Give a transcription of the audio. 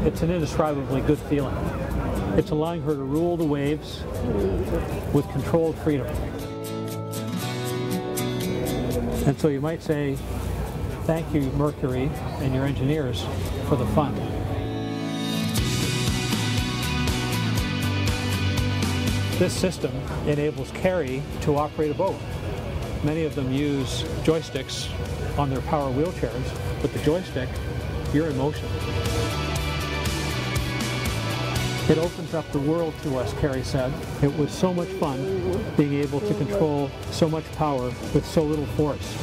it's an indescribably good feeling. It's allowing her to rule the waves with controlled freedom. And so you might say, thank you, Mercury, and your engineers for the fun. This system enables Kerry to operate a boat. Many of them use joysticks on their power wheelchairs. With the joystick, you're in motion. It opens up the world to us, Kerry said. It was so much fun being able to control so much power with so little force.